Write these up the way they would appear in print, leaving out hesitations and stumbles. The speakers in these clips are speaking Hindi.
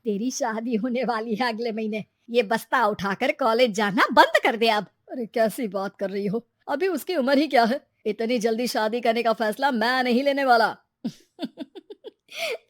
तेरी शादी होने वाली है अगले महीने। ये बस्ता उठाकर कॉलेज जाना बंद कर दे अब। अरे कैसी बात कर रही हो, अभी उसकी उम्र ही क्या है। इतनी जल्दी शादी करने का फैसला मैं नहीं लेने वाला।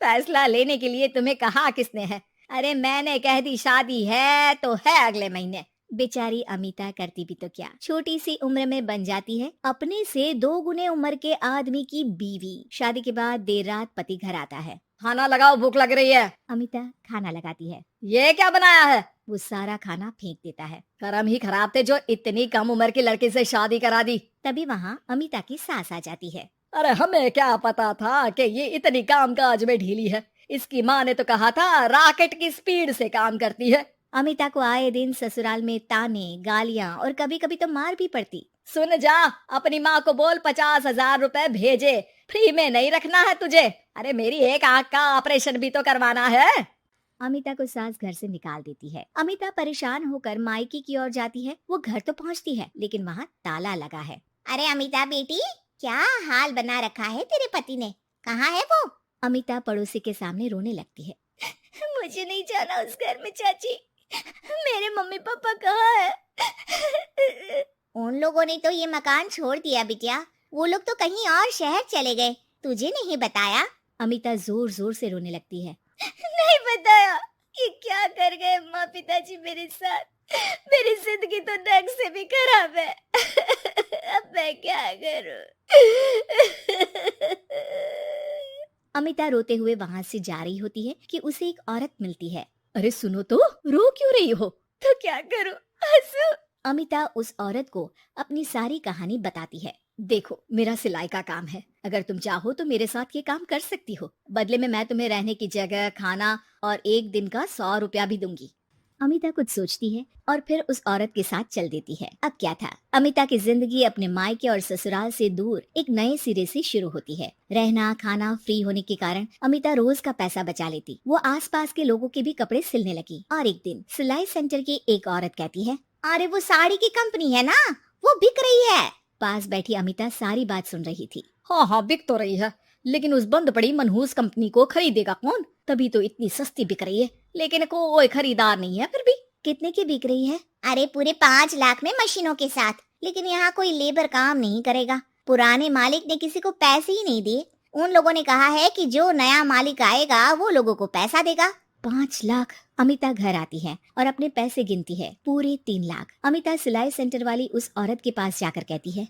फैसला लेने के लिए तुम्हें कहा किसने है? अरे मैंने कह दी शादी है तो है अगले महीने। बेचारी अमिता करती भी तो क्या, छोटी सी उम्र में बन जाती है अपने से 2 गुने उम्र के आदमी की बीवी। शादी के बाद देर रात पति घर आता है। खाना लगाओ, भूख लग रही है। अमिता खाना लगाती है। ये क्या बनाया है? वो सारा खाना फेंक देता है। कर्म ही खराब थे जो इतनी कम उम्र के लड़के से शादी करा दी। तभी वहाँ अमिता की सास आ जाती है। अरे हमें क्या पता था कि ये इतनी कामकाज में ढीली है। इसकी माँ ने तो कहा था रॉकेट की स्पीड से काम करती है। अमिता को आए दिन ससुराल में ताने, गालियां और कभी कभी तो मार भी पड़ती। सुन जा, अपनी माँ को बोल 50,000 रुपए भेजे, फ्री में नहीं रखना है तुझे। अरे मेरी एक आंख का ऑपरेशन भी तो करवाना है। अमिता को सास घर से निकाल देती है। अमिता परेशान होकर मायके की ओर जाती है। वो घर तो पहुंचती है लेकिन वहाँ ताला लगा है। अरे अमिता बेटी, क्या हाल बना रखा है तेरे पति ने? कहाँ है वो? अमिता पड़ोसी के सामने रोने लगती है। मुझे नहीं जाना उस घर में चाची, मेरे मम्मी पापा कहाँ है? उन लोगों ने तो ये मकान छोड़ दिया बिटिया, वो लोग तो कहीं और शहर चले गए, तुझे नहीं बताया? अमिता जोर जोर से रोने लगती है। नहीं बताया, ये क्या कर गए माँ पिताजी मेरे साथ। मेरी जिंदगी तो ढंग से भी खराब है। अब मैं क्या करूं? अमिता रोते हुए वहाँ से जा रही होती है कि उसे एक औरत मिलती है। अरे सुनो तो, रो क्यों रही हो? तो क्या करूं, हंसूं? अमिता उस औरत को अपनी सारी कहानी बताती है। देखो, मेरा सिलाई का काम है, अगर तुम चाहो तो मेरे साथ ये काम कर सकती हो। बदले में मैं तुम्हें रहने की जगह, खाना और 1 दिन का 100 रुपया भी दूंगी। अमिता कुछ सोचती है और फिर उस औरत के साथ चल देती है। अब क्या था, अमिता की जिंदगी अपने मायके और ससुराल से दूर एक नए सिरे से शुरू होती है। रहना खाना फ्री होने के कारण अमिता रोज का पैसा बचा लेती। वो आसपास के लोगों के भी कपड़े सिलने लगी। और एक दिन सिलाई सेंटर की एक औरत कहती है, अरे वो साड़ी की कंपनी है ना, वो बिक रही है। पास बैठी अमिता सारी बात सुन रही थी। हाँ हाँ, बिक तो रही है, लेकिन उस बंद पड़ी मनहूस कंपनी को खरीदेगा कौन? तभी तो इतनी सस्ती बिक रही है, लेकिन कोई खरीदार नहीं है फिर भी। कितने की बिक रही है? अरे पूरे 5 लाख में मशीनों के साथ, लेकिन यहाँ कोई लेबर काम नहीं करेगा। पुराने मालिक ने किसी को पैसे ही नहीं दिए। उन लोगों ने कहा है कि जो नया मालिक आएगा वो लोगों को पैसा देगा। 5 लाख। अमिता घर आती है और अपने पैसे गिनती है, पूरे 3 लाख। अमिता सिलाई सेंटर वाली उस औरत के पास जाकर कहती है,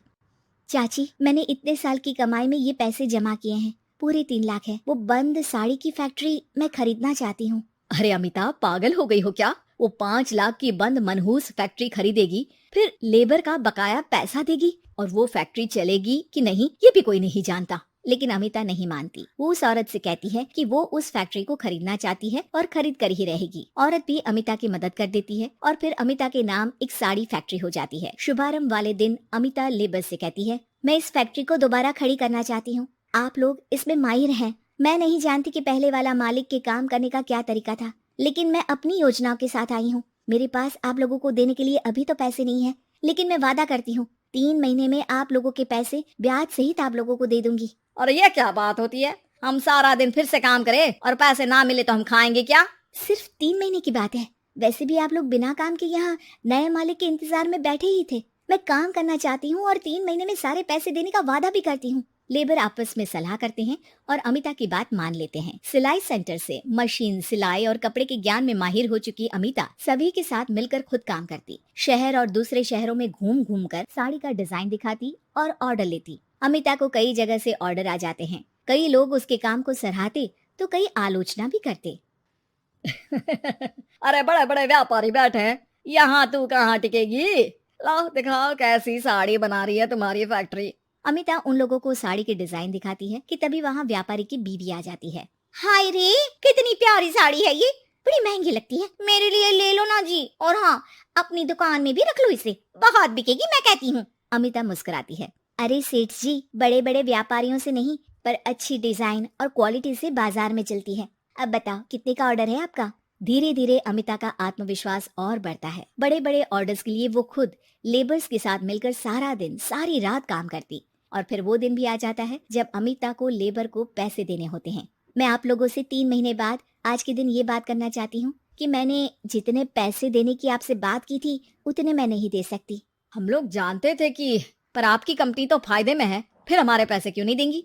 चाची मैंने इतने साल की कमाई में ये पैसे जमा किए हैं, पूरे 3 लाख है। वो बंद साड़ी की फैक्ट्री मैं खरीदना चाहती हूँ। अरे अमिता, पागल हो गई हो क्या? वो 5 लाख की बंद मनहूस फैक्ट्री खरीदेगी, फिर लेबर का बकाया पैसा देगी, और वो फैक्ट्री चलेगी कि नहीं ये भी कोई नहीं जानता। लेकिन अमिता नहीं मानती। वो उस औरत से कहती है कि वो उस फैक्ट्री को खरीदना चाहती है और खरीद कर ही रहेगी। औरत भी अमिता की मदद कर देती है और फिर अमिता के नाम एक साड़ी फैक्ट्री हो जाती है। शुभारंभ वाले दिन अमिता लेबर से कहती है, मैं इस फैक्ट्री को दोबारा खड़ी करना चाहती हूँ, आप लोग इसमें माहिर हैं। मैं नहीं जानती कि पहले वाला मालिक के काम करने का क्या तरीका था, लेकिन मैं अपनी योजनाओं के साथ आई हूँ। मेरे पास आप लोगों को देने के लिए अभी तो पैसे नहीं है, लेकिन मैं वादा करती हूँ 3 महीने में आप लोगों के पैसे ब्याज सहित आप लोगों को दे दूंगी। और ये क्या बात होती है? हम सारा दिन फिर से काम करें और पैसे ना मिले तो हम खाएंगे क्या? सिर्फ 3 महीने की बात है। वैसे भी आप लोग बिना काम के यहाँ नए मालिक के इंतजार में बैठे ही थे। मैं काम करना चाहती हूँ और 3 महीने में सारे पैसे देने का वादा भी करती हूँ। लेबर आपस में सलाह करते हैं और अमिता की बात मान लेते हैं। सिलाई सेंटर से मशीन, सिलाई और कपड़े के ज्ञान में माहिर हो चुकी अमिता सभी के साथ मिलकर खुद काम करती। शहर और दूसरे शहरों में घूम घूम कर साड़ी का डिजाइन दिखाती और ऑर्डर लेती। अमिता को कई जगह से ऑर्डर आ जाते हैं। कई लोग उसके काम को सराहते तो कई आलोचना भी करते। अरे बड़े बड़े व्यापारी बैठे हैं, यहाँ तू कहाँ टिकेगी? लाओ दिखाओ कैसी साड़ी बना रही है तुम्हारी फैक्ट्री। अमिता उन लोगों को साड़ी के डिजाइन दिखाती है कि तभी वहाँ व्यापारी की बीवी आ जाती है। हाय रे, कितनी प्यारी साड़ी है ये, बड़ी महंगी लगती है, मेरे लिए ले लो ना जी, और हाँ अपनी दुकान में भी रख लो इसे, बहुत बिकेगी मैं कहती हूँ। अमिता मुस्कुराती है, अरे सेठ जी, बड़े बड़े व्यापारियों से नहीं पर अच्छी डिजाइन और क्वालिटी से बाजार में चलती है। अब बताओ कितने का ऑर्डर है आपका? धीरे धीरे अमिता का आत्मविश्वास और बढ़ता है। बड़े बड़े ऑर्डर्स के लिए वो खुद लेबर्स के साथ मिलकर सारा दिन सारी रात काम करती। और फिर वो दिन भी आ जाता है जब अमिता को लेबर को पैसे देने होते हैं। मैं आप लोगों से 3 महीने बाद आज के दिन ये बात करना चाहती हूँ कि मैंने जितने पैसे देने की आपसे बात की थी उतने मैं नहीं दे सकती। हम लोग जानते थे कि पर आपकी कंपनी तो फायदे में है, फिर हमारे पैसे क्यों नहीं देंगी?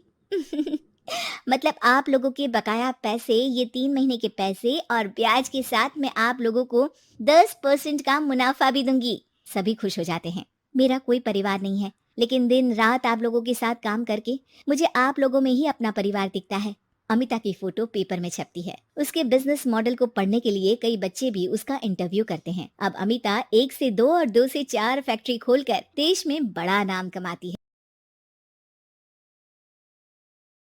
मतलब आप लोगों के बकाया पैसे, ये 3 महीने के पैसे और ब्याज के साथ मैं आप लोगों को 10% का मुनाफा भी दूंगी। सभी खुश हो जाते हैं। मेरा कोई परिवार नहीं है, लेकिन दिन रात आप लोगों के साथ काम करके मुझे आप लोगों में ही अपना परिवार दिखता है। अमिता की फोटो पेपर में छपती है। उसके बिजनेस मॉडल को पढ़ने के लिए कई बच्चे भी उसका इंटरव्यू करते हैं। अब अमिता 1 से 2 और 2 से 4 फैक्ट्री खोलकर देश में बड़ा नाम कमाती है।